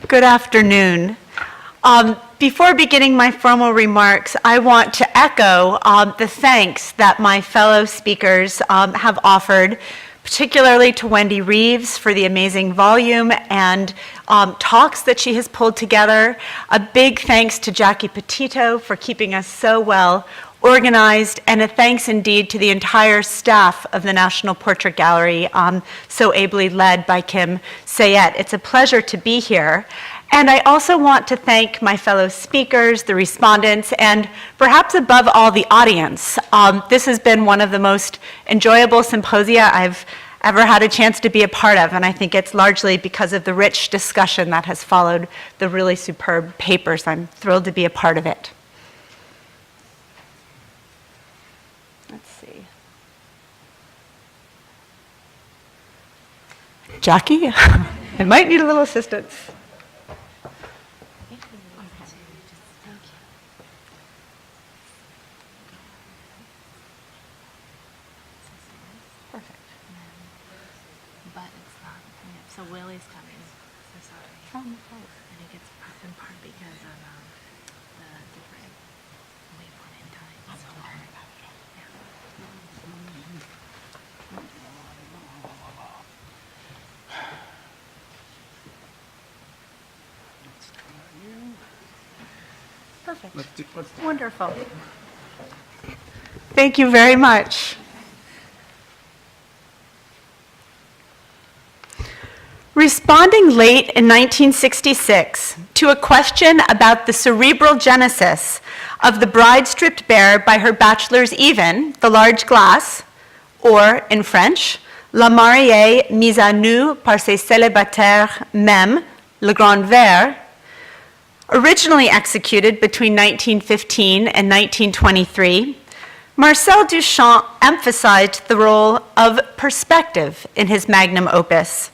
Good afternoon. Before beginning my formal remarks, I want to echo the thanks that my fellow speakers have offered, particularly to Wendy Reeves for the amazing volume and talks that she has pulled together. A big thanks to Jackie Petito for keeping us so well organized, and a thanks indeed to the entire staff of the National Portrait Gallery, so ably led by Kim Sept. It's a pleasure to be here. And I also want to thank my fellow speakers, the respondents, and perhaps above all, the audience. This has been one of the most enjoyable symposia I've ever had a chance to be a part of, and I think it's largely because of the rich discussion that has followed the really superb papers. I'm thrilled to be a part of it. Let's see. Jackie, I might need a little assistance. So Willie's coming. So sorry. I think it's in part because of the different waypoint in time. I'm so sorry about it. Perfect. Wonderful. Thank you very much. Responding late in 1966 to a question about the cerebral genesis of the bride stripped bare by her bachelor's even, the large glass, or in French, la mariée mise à nu par ses célibataires même, le grand verre, originally executed between 1915 and 1923, Cel Duchamp emphasized the role of perspective in his magnum opus,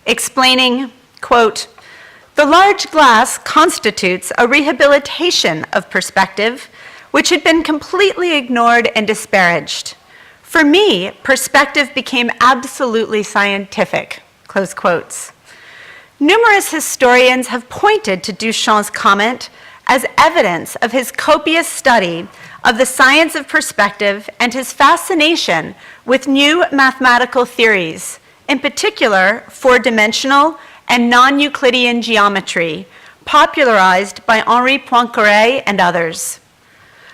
explaining, quote, "The large glass constitutes a rehabilitation of perspective which had been completely ignored and disparaged. For me, perspective became absolutely scientific," close quotes. Numerous historians have pointed to Duchamp's comment as evidence of his copious study of the science of perspective and his fascination with new mathematical theories, in particular, four-dimensional and non-Euclidean geometry, popularized by Henri Poincaré and others.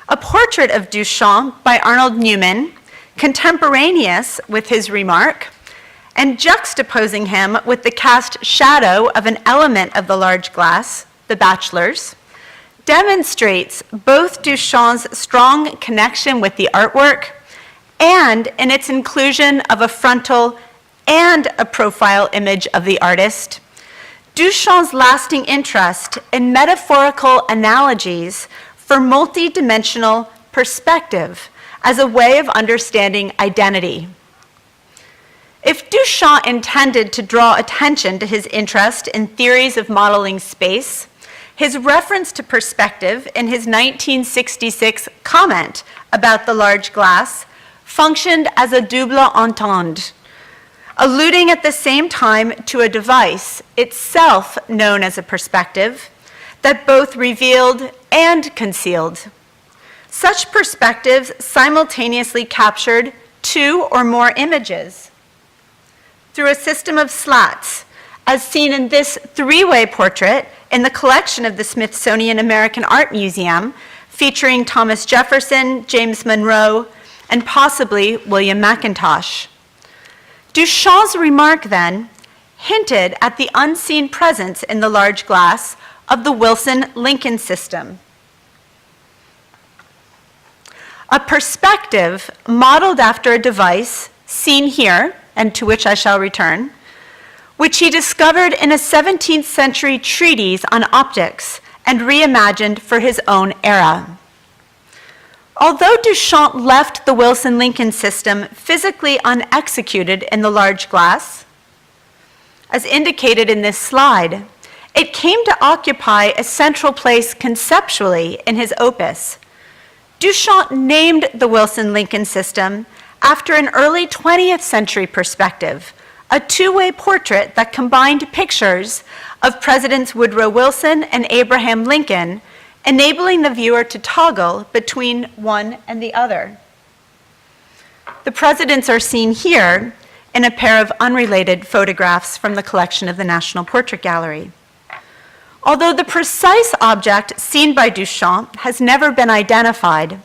A portrait of Duchamp by Arnold Newman, contemporaneous with his remark, and juxtaposing him with the cast shadow of an element of the large glass, the Bachelors, demonstrates both Duchamp's strong connection with the artwork and in its inclusion of a frontal and a profile image of the artist, Duchamp's lasting interest in metaphorical analogies for multidimensional perspective as a way of understanding identity. If Duchamp intended to draw attention to his interest in theories of modeling space, his reference to perspective in his 1966 comment about the large glass functioned as a double entendre, alluding at the same time to a device, itself known as a perspective, that both revealed and concealed. Such perspectives simultaneously captured two or more images through a system of slats, as seen in this three-way portrait in the collection of the Smithsonian American Art Museum, featuring Thomas Jefferson, James Monroe, and possibly William McIntosh. Duchamp's remark then hinted at the unseen presence in the large glass of the Wilson-Lincoln system. A perspective modeled after a device seen here, and to which I shall return, which he discovered in a 17th century treatise on optics and reimagined for his own era. Although Duchamp left the Wilson-Lincoln system physically unexecuted in the large glass, as indicated in this slide, it came to occupy a central place conceptually in his opus. Duchamp named the Wilson-Lincoln system after an early 20th century perspective, a two-way portrait that combined pictures of Presidents Woodrow Wilson and Abraham Lincoln, enabling the viewer to toggle between one and the other. The presidents are seen here in a pair of unrelated photographs from the collection of the National Portrait Gallery. Although the precise object seen by Duchamp has never been identified,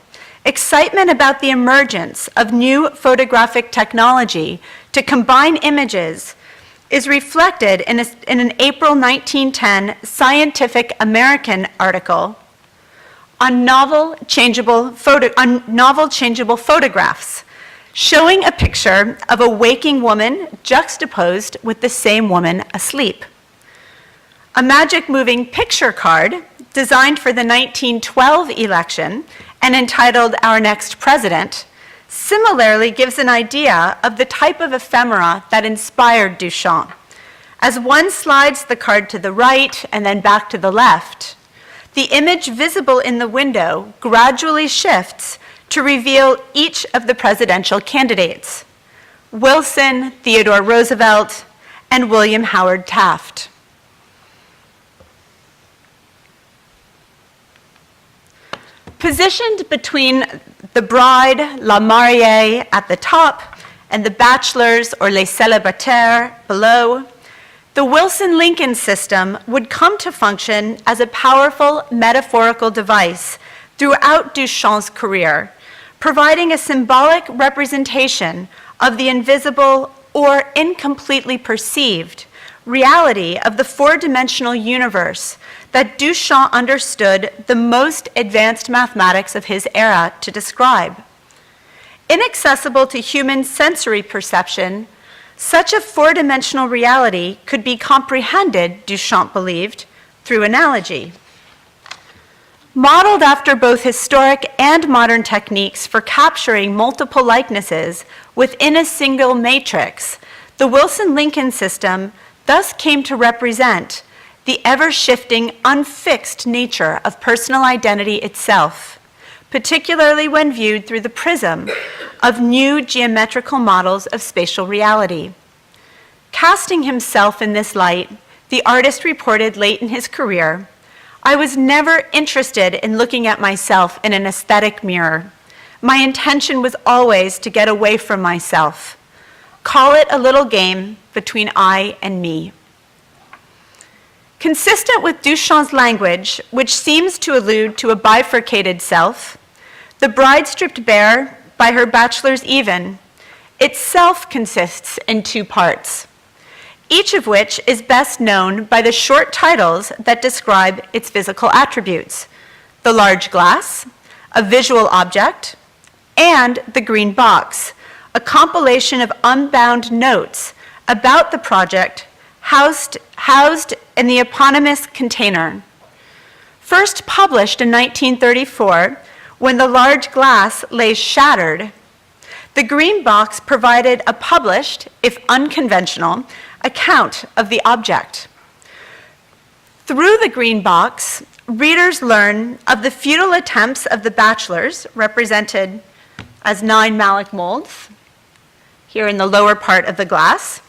excitement about the emergence of new photographic technology to combine images is reflected in an April 1910 Scientific American article on novel changeable photographs, showing a picture of a waking woman juxtaposed with the same woman asleep. A magic moving picture card designed for the 1912 election and entitled Our Next President similarly gives an idea of the type of ephemera that inspired Duchamp. As one slides the card to the right and then back to the left, the image visible in the window gradually shifts to reveal each of the presidential candidates: Wilson, Theodore Roosevelt, and William Howard Taft. Positioned between the bride, la mariée, at the top, and the bachelors, or les célibataires, below, the Wilson-Lincoln system would come to function as a powerful metaphorical device throughout Duchamp's career, providing a symbolic representation of the invisible or incompletely perceived reality of the four-dimensional universe that Duchamp understood the most advanced mathematics of his era to describe. Inaccessible to human sensory perception, such a four-dimensional reality could be comprehended, Duchamp believed, through analogy. Modeled after both historic and modern techniques for capturing multiple likenesses within a single matrix, the Wilson-Lincoln system thus came to represent the ever-shifting, unfixed nature of personal identity itself, particularly when viewed through the prism of new geometrical models of spatial reality. Casting himself in this light, the artist reported late in his career, "I was never interested in looking at myself in an aesthetic mirror. My intention was always to get away from myself. Call it a little game between I and me." Consistent with Duchamp's language, which seems to allude to a bifurcated self, the bride stripped bare by her bachelors even itself consists in two parts, each of which is best known by the short titles that describe its physical attributes: the large glass, a visual object, and the green box, a compilation of unbound notes about the project housed in the eponymous container. First published in 1934, when the large glass lay shattered, the green box provided a published, if unconventional, account of the object. Through the green box, readers learn of the futile attempts of the bachelors, represented as 9 malach molds, here in the lower part of the glass,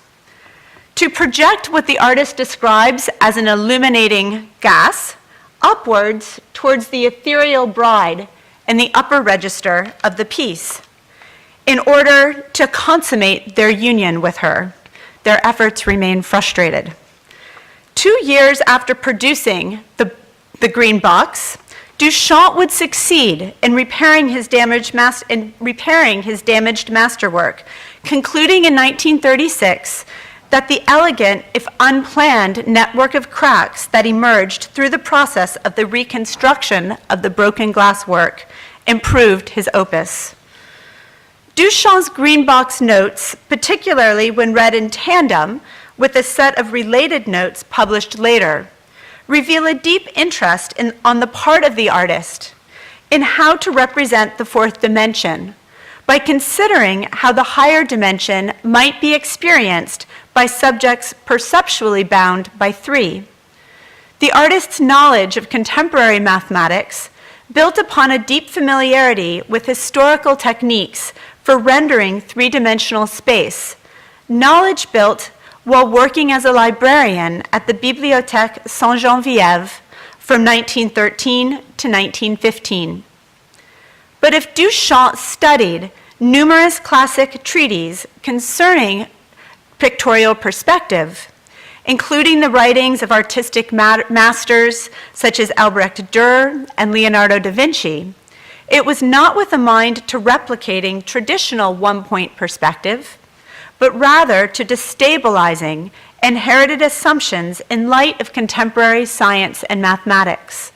to project what the artist describes as an illuminating gas upwards towards the ethereal bride in the upper register of the piece, in order to consummate their union with her. Their efforts remain frustrated. 2 years after producing the green box, Duchamp would succeed in repairing his damaged masterwork, concluding in 1936 that the elegant, if unplanned, network of cracks that emerged through the process of the reconstruction of the broken glass work improved his opus. Duchamp's green box notes, particularly when read in tandem with a set of related notes published later, reveal a deep interest on the part of the artist in how to represent the fourth dimension, by considering how the higher dimension might be experienced by subjects perceptually bound by 3. The artist's knowledge of contemporary mathematics built upon a deep familiarity with historical techniques for rendering 3-dimensional space, knowledge built while working as a librarian at the Bibliothèque Saint-Geneviève from 1913 to 1915. But if Duchamp studied numerous classic treatises concerning pictorial perspective, including the writings of artistic masters such as Albrecht Dürer and Leonardo da Vinci, it was not with a mind to replicating traditional one-point perspective, but rather to destabilizing inherited assumptions in light of contemporary science and mathematics,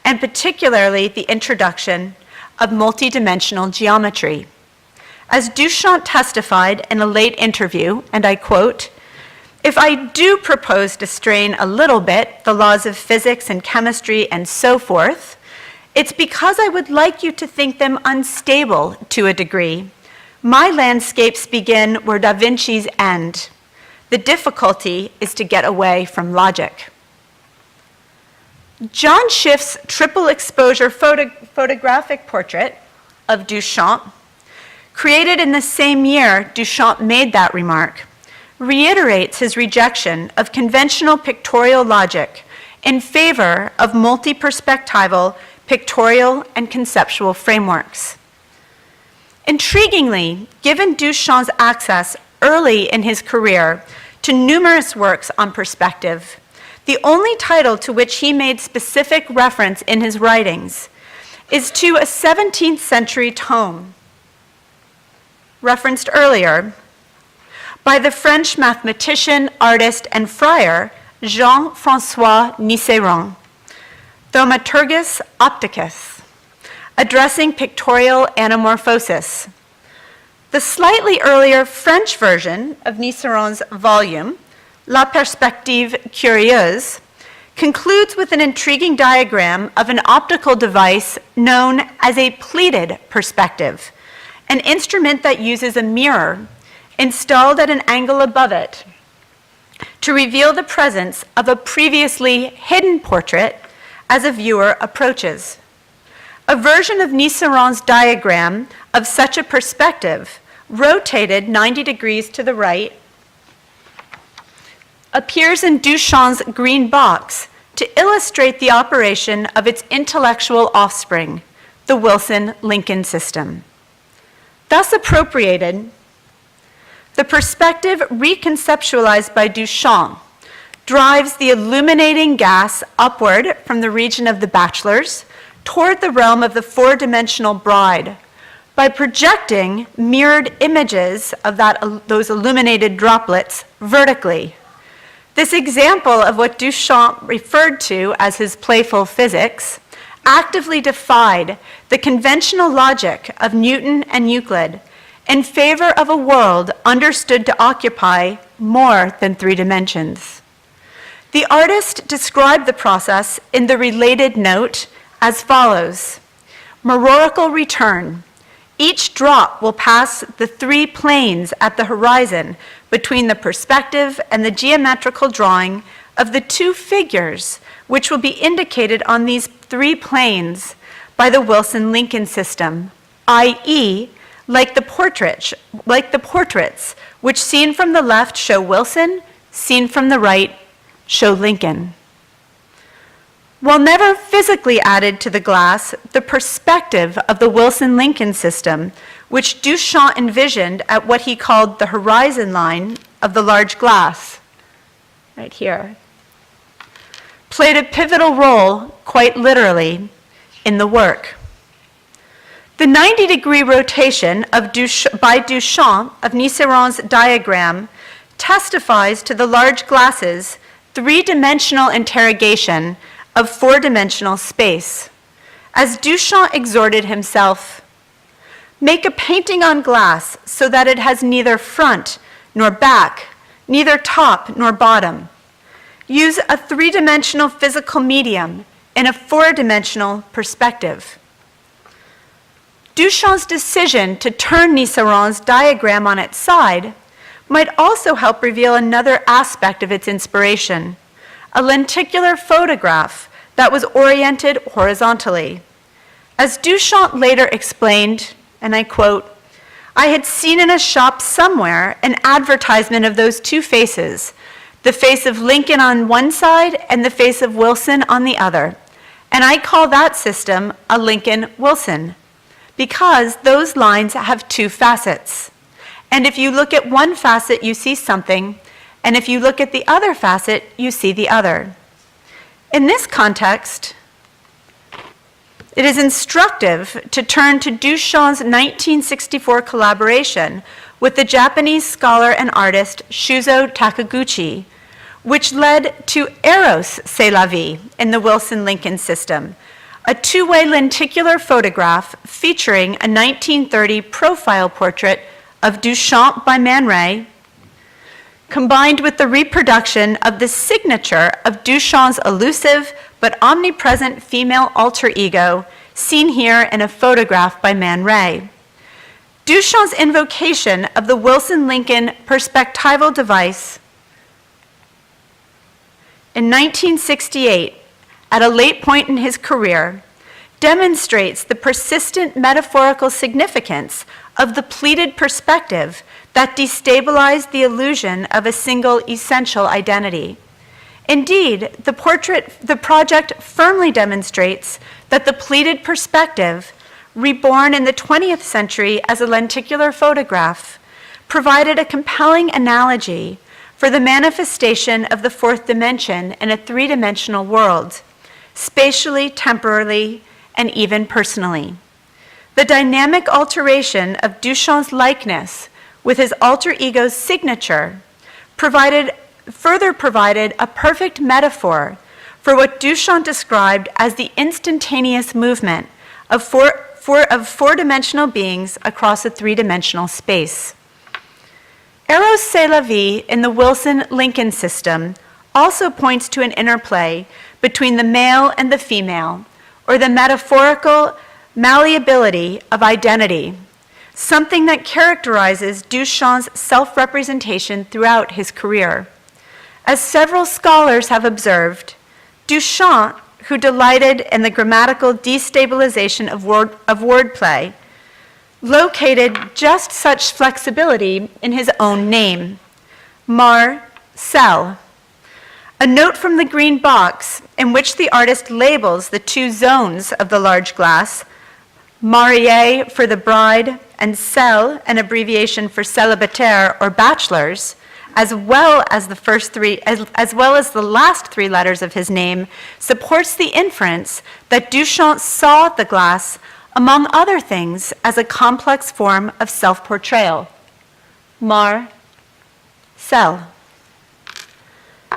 and particularly the introduction of multidimensional geometry. As Duchamp testified in a late interview, and I quote, "If I do propose to strain a little bit the laws of physics and chemistry and so forth, it's because I would like you to think them unstable to a degree. My landscapes begin where Da Vinci's end. The difficulty is to get away from logic." John Schiff's triple exposure photographic portrait of Duchamp, created in the same year Duchamp made that remark, reiterates his rejection of conventional pictorial logic in favor of multi-perspectival pictorial and conceptual frameworks. Intriguingly, given Duchamp's access early in his career to numerous works on perspective, the only title to which he made specific reference in his writings is to a 17th century tome, referenced earlier, by the French mathematician, artist, and friar Jean-François Niceron, Thaumaturgus Opticus, addressing pictorial anamorphosis. The slightly earlier French version of Niceron's volume, La Perspective Curieuse, concludes with an intriguing diagram of an optical device known as a pleated perspective, an instrument that uses a mirror installed at an angle above it to reveal the presence of a previously hidden portrait as a viewer approaches. A version of Niceron's diagram of such a perspective, rotated 90 degrees to the right, appears in Duchamp's green box to illustrate the operation of its intellectual offspring, the Wilson-Lincoln system. Thus appropriated, the perspective reconceptualized by Duchamp drives the illuminating gas upward from the region of the Bachelors toward the realm of the four-dimensional bride by projecting mirrored images of those illuminated droplets vertically. This example of what Duchamp referred to as his playful physics actively defied the conventional logic of Newton and Euclid in favor of a world understood to occupy more than 3 dimensions. The artist described the process in the related note as follows: "Meroical return. Each drop will pass the 3 planes at the horizon between the perspective and the geometrical drawing of the 2 figures, which will be indicated on these 3 planes by the Wilson-Lincoln system, i.e., like the portraits, which seen from the left show Wilson, seen from the right show Lincoln." While never physically added to the glass, the perspective of the Wilson-Lincoln system, which Duchamp envisioned at what he called the horizon line of the large glass, right here, played a pivotal role, quite literally, in the work. The 90-degree rotation by Duchamp of Niceron's diagram testifies to the large glass's 3-dimensional interrogation of 4-dimensional space. As Duchamp exhorted himself, "Make a painting on glass so that it has neither front nor back, neither top nor bottom. Use a 3-dimensional physical medium in a 4-dimensional perspective." Duchamp's decision to turn Niceron's diagram on its side might also help reveal another aspect of its inspiration, a lenticular photograph that was oriented horizontally. As Duchamp later explained, and I quote, I had seen in a shop somewhere an advertisement of those two faces, the face of Lincoln on one side and the face of Wilson on the other. And I call that system a Lincoln-Wilson, because those lines have two facets. And if you look at one facet, you see something, and if you look at the other facet, you see the other. In this context, it is instructive to turn to Duchamp's 1964 collaboration with the Japanese scholar and artist Shuzo Takaguchi, which led to Eros, C'est la vie in the Wilson-Lincoln system, a two-way lenticular photograph featuring a 1930 profile portrait of Duchamp by Man Ray, combined with the reproduction of the signature of Duchamp's elusive but omnipresent female alter ego, seen here in a photograph by Man Ray. Duchamp's invocation of the Wilson-Lincoln perspectival device in 1968, at a late point in his career, demonstrates the persistent metaphorical significance of the pleated perspective that destabilized the illusion of a single essential identity. Indeed, the project firmly demonstrates that the pleated perspective, reborn in the 20th century as a lenticular photograph, provided a compelling analogy for the manifestation of the fourth dimension in a three-dimensional world, spatially, temporally, and even personally. The dynamic alteration of Duchamp's likeness with his alter ego's signature further provided a perfect metaphor for what Duchamp described as the instantaneous movement of four-dimensional beings across a three-dimensional space. Eros, C'est la vie in the Wilson-Lincoln system also points to an interplay between the male and the female, or the metaphorical malleability of identity, something that characterizes Duchamp's self-representation throughout his career. As several scholars have observed, Duchamp, who delighted in the grammatical destabilization of wordplay, located just such flexibility in his own name, Cel. A note from the green box in which the artist labels the two zones of the large glass, mariée for the bride, and Cel, an abbreviation for célibataire or bachelors, as well as the last three letters of his name, supports the inference that Duchamp saw the glass, among other things, as a complex form of self-portrayal. Cel.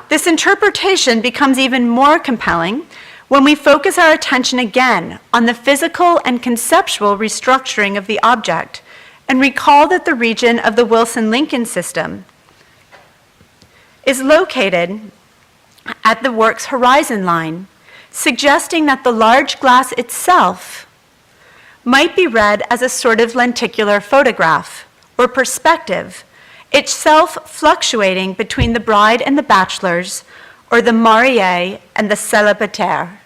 This interpretation becomes even more compelling when we focus our attention again on the physical and conceptual restructuring of the object and recall that the region of the Wilson-Lincoln system is located at the work's horizon line, suggesting that the large glass itself might be read as a sort of lenticular photograph or perspective, itself fluctuating between the bride and the bachelors, or the mariée and the célibataire.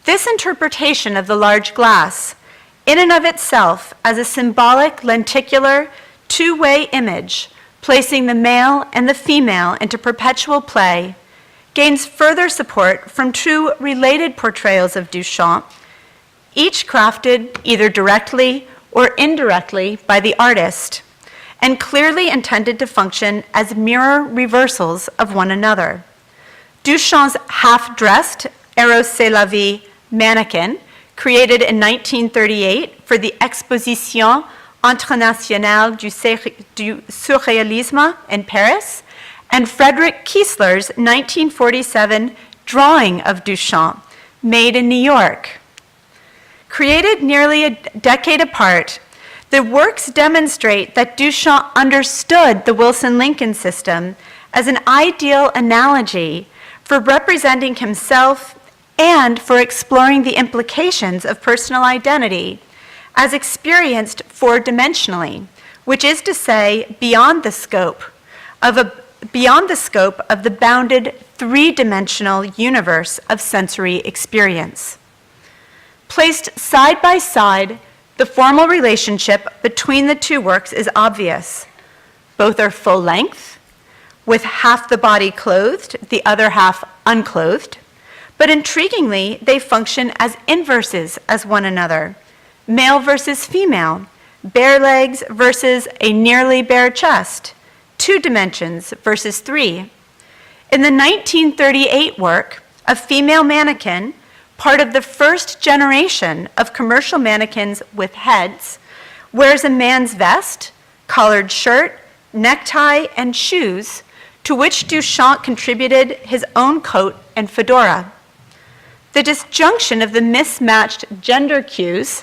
This interpretation of the large glass, in and of itself as a symbolic lenticular two-way image, placing the male and the female into perpetual play, gains further support from two related portrayals of Duchamp, each crafted either directly or indirectly by the artist, and clearly intended to function as mirror reversals of one another. Duchamp's half-dressed Eros, C'est la vie mannequin, created in 1938 for the Exposition Internationale du Surréalisme in Paris, and Frederick Kiesler's 1947 drawing of Duchamp, made in New York. Created nearly a decade apart, the works demonstrate that Duchamp understood the Wilson-Lincoln system as an ideal analogy for representing himself and for exploring the implications of personal identity as experienced four-dimensionally, which is to say, beyond the scope of the bounded three-dimensional universe of sensory experience. Placed side by side, The formal relationship between the two works is obvious. Both are full length, with half the body clothed, the other half unclothed. But intriguingly, they function as inverses as one another. Male versus female, bare legs versus a nearly bare chest, 2 dimensions versus 3. In the 1938 work, a female mannequin, part of the first generation of commercial mannequins with heads, wears a man's vest, collared shirt, necktie, and shoes, to which Duchamp contributed his own coat and fedora. The disjunction of the mismatched gender cues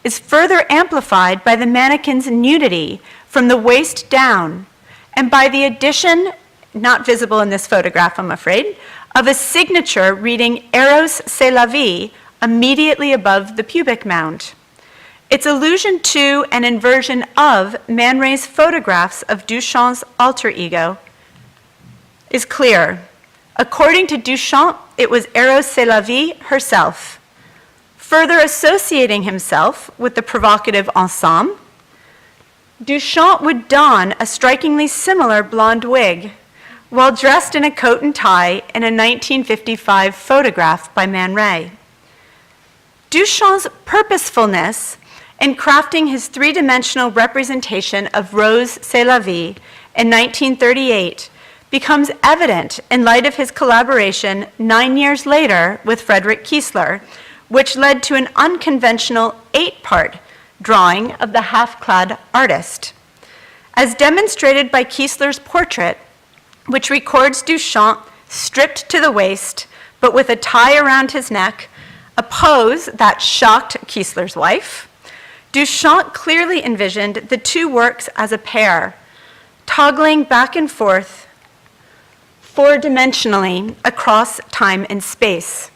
is further amplified by the mannequin's nudity from the waist down and by the addition, not visible in this photograph, I'm afraid, of a signature reading Eros c'est la vie immediately above the pubic mound. Its allusion to and inversion of Man Ray's photographs of Duchamp's alter ego is clear. According to Duchamp, it was Eros c'est la vie herself. Further associating himself with the provocative ensemble, Duchamp would don a strikingly similar blonde wig while dressed in a coat and tie in a 1955 photograph by Man Ray. Duchamp's purposefulness in crafting his 3-dimensional representation of Rose c'est la vie in 1938 becomes evident in light of his collaboration 9 years later with Frederick Kiesler, which led to an unconventional 8-part drawing of the half-clad artist. As demonstrated by Kiesler's portrait, which records Duchamp stripped to the waist, but with a tie around his neck, a pose that shocked Kiesler's wife, Duchamp clearly envisioned the two works as a pair, toggling back and forth 4-dimensionally across time and space.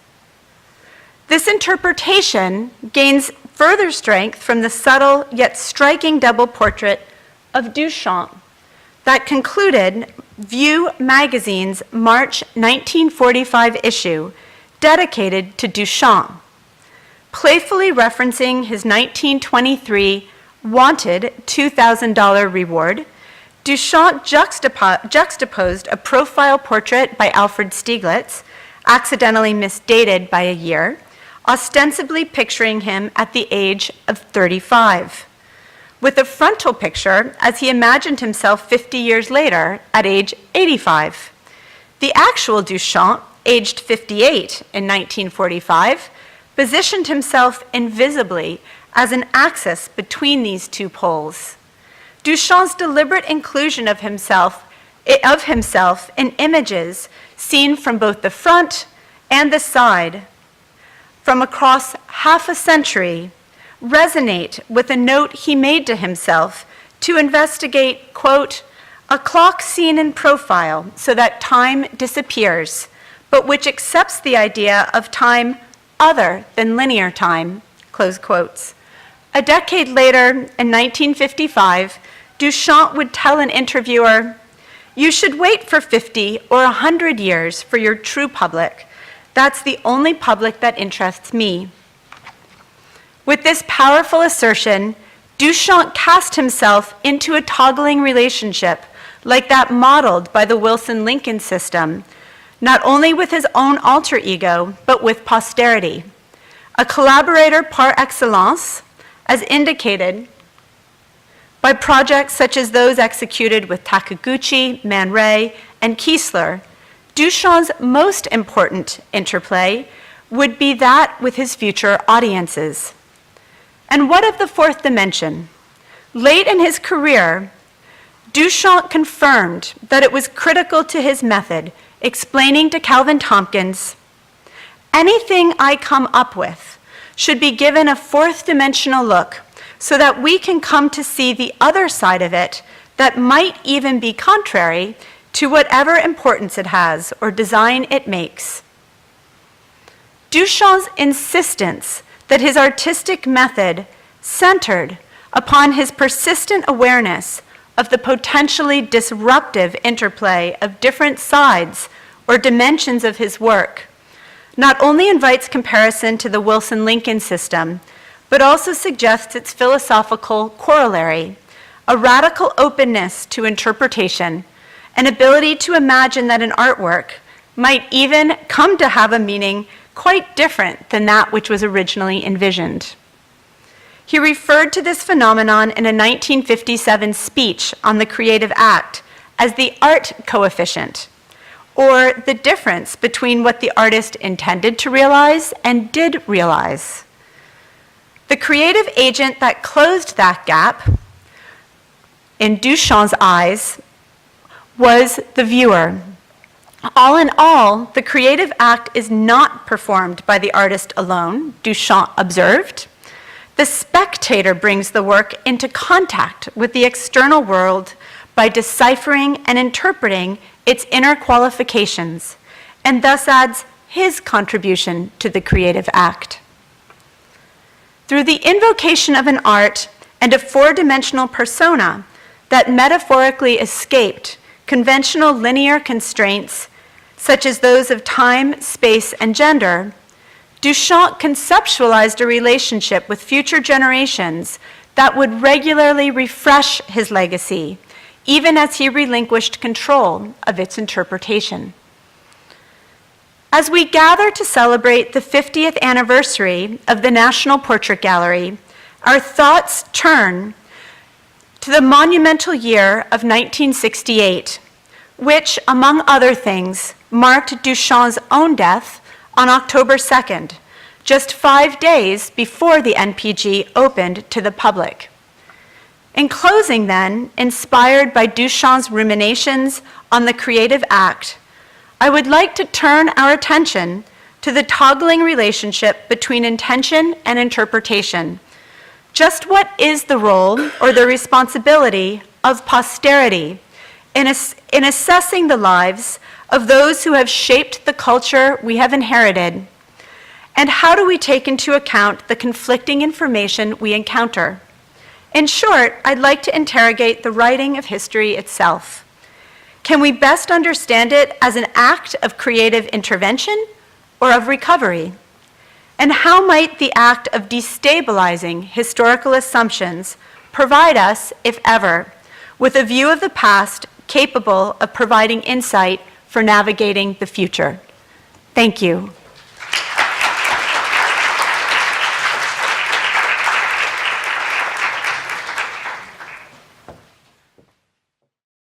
This interpretation gains further strength from the subtle yet striking double portrait of Duchamp that concluded View magazine's March 1945 issue dedicated to Duchamp. Playfully referencing his 1923 wanted $2,000 reward, Duchamp juxtaposed a profile portrait by Alfred Stieglitz, accidentally misdated by a year, ostensibly picturing him at the age of 35, with a frontal picture as he imagined himself 50 years later at age 85. The actual Duchamp, aged 58 in 1945, positioned himself invisibly as an axis between these two poles. Duchamp's deliberate inclusion of himself in images seen from both the front and the side from across half a century resonate with a note he made to himself to investigate, quote, a clock seen in profile so that time disappears, but which accepts the idea of time other than linear time, close quotes. A decade later, in 1955, Duchamp would tell an interviewer, "You should wait for 50 or 100 years for your true public. That's the only public that interests me." With this powerful assertion, Duchamp cast himself into a toggling relationship like that modeled by the Wilson-Lincoln system, not only with his own alter ego, but with posterity. A collaborator par excellence, as indicated by projects such as those executed with Takiguchi, Man Ray, and Kiesler, Duchamp's most important interplay would be that with his future audiences. And what of the fourth dimension? Late in his career, Duchamp confirmed that it was critical to his method, explaining to Calvin Tompkins, "Anything I come up with should be given a fourth dimensional look so that we can come to see the other side of it that might even be contrary to whatever importance it has or design it makes." Duchamp's insistence that his artistic method centered upon his persistent awareness of the potentially disruptive interplay of different sides or dimensions of his work not only invites comparison to the Wilson-Lincoln system, but also suggests its philosophical corollary, a radical openness to interpretation, an ability to imagine that an artwork might even come to have a meaning quite different than that which was originally envisioned. He referred to this phenomenon in a 1957 speech on the creative act as the art coefficient, or the difference between what the artist intended to realize and did realize. The creative agent that closed that gap, in Duchamp's eyes, was the viewer. All in all, the creative act is not performed by the artist alone, Duchamp observed. The spectator brings the work into contact with the external world by deciphering and interpreting its inner qualifications, and thus adds his contribution to the creative act. Through the invocation of an art and a four-dimensional persona that metaphorically escaped conventional linear constraints, such as those of time, space, and gender, Duchamp conceptualized a relationship with future generations that would regularly refresh his legacy, even as he relinquished control of its interpretation. As we gather to celebrate the 50th anniversary of the National Portrait Gallery, our thoughts turn to the monumental year of 1968, which, among other things, marked Duchamp's own death on October 2nd, just 5 days before the NPG opened to the public. In closing, then, inspired by Duchamp's ruminations on the creative act, I would like to turn our attention to the toggling relationship between intention and interpretation. Just what is the role or the responsibility of posterity in assessing the lives of those who have shaped the culture we have inherited? And how do we take into account the conflicting information we encounter? In short, I'd like to interrogate the writing of history itself. Can we best understand it as an act of creative intervention or of recovery? And how might the act of destabilizing historical assumptions provide us, if ever, with a view of the past capable of providing insight for navigating the future? Thank you.